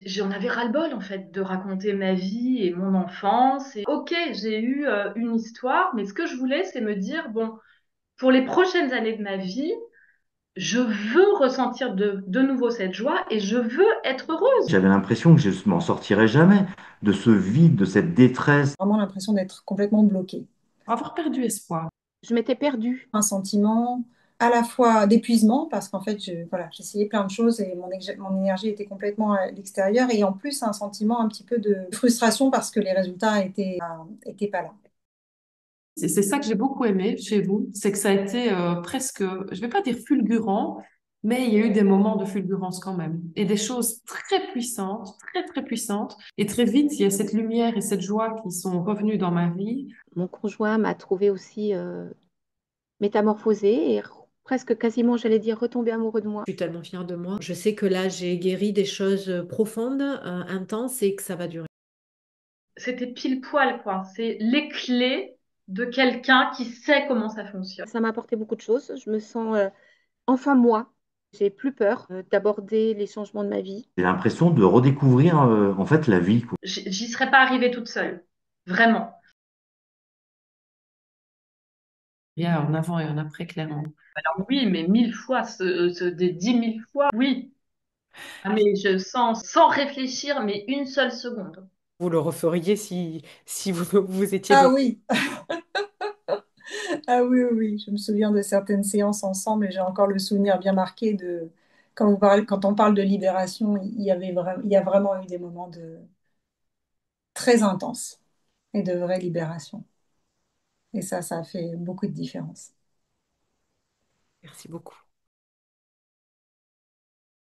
J'en avais ras-le-bol en fait de raconter ma vie et mon enfance. Et ok, j'ai eu une histoire, mais ce que je voulais, c'est me dire, bon, pour les prochaines années de ma vie, je veux ressentir de nouveau cette joie et je veux être heureuse. J'avais l'impression que je m'en sortirais jamais de ce vide, de cette détresse. Vraiment l'impression d'être complètement bloquée. Avoir perdu espoir. Je m'étais perdue. Un sentiment à la fois d'épuisement, parce qu'en fait, voilà, j'essayais plein de choses et mon énergie était complètement à l'extérieur, et en plus un sentiment un petit peu de frustration parce que les résultats étaient pas là. C'est ça que j'ai beaucoup aimé chez vous, c'est que ça a été presque, je vais pas dire fulgurant, mais il y a eu des moments de fulgurance quand même, et des choses très puissantes, très très puissantes, et très vite, il y a cette lumière et cette joie qui sont revenues dans ma vie. Mon conjoint m'a trouvée aussi métamorphosée et presque quasiment, j'allais dire, retombée amoureux de moi. Je suis tellement fière de moi. Je sais que là, j'ai guéri des choses profondes, intenses et que ça va durer. C'était pile poil, quoi. C'est les clés de quelqu'un qui sait comment ça fonctionne. Ça m'a apporté beaucoup de choses. Je me sens enfin moi. J'ai plus peur d'aborder les changements de ma vie. J'ai l'impression de redécouvrir en fait la vie, quoi. J'y serais pas arrivée toute seule. Vraiment. Il y a un avant et un après, clairement. Alors oui, mais 1000 fois, des 10 000 fois, oui. Ah, mais je sens, sans réfléchir, mais une seule seconde. Vous le referiez si vous étiez Ah bloqué. oui, ah oui, oui, oui. Je me souviens de certaines séances ensemble et j'ai encore le souvenir bien marqué de quand on parle de libération, il y a vraiment eu des moments très intenses et de vraie libération. Et ça a fait beaucoup de différence. Merci beaucoup.